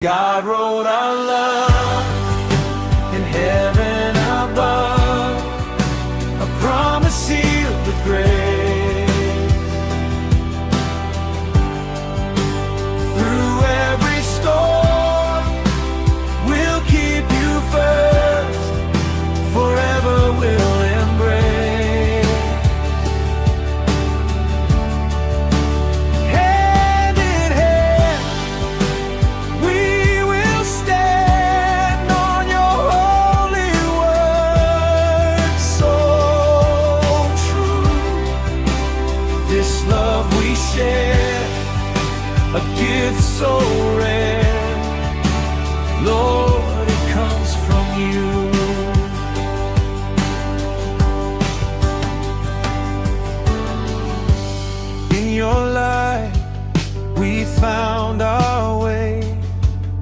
God wrote our love in heaven above, a promise sealed with grace. Through every storm, we'll keep you first, forever we'll embrace. Hand in hand, we will stand on your holy word, so true. This love we share, a gift so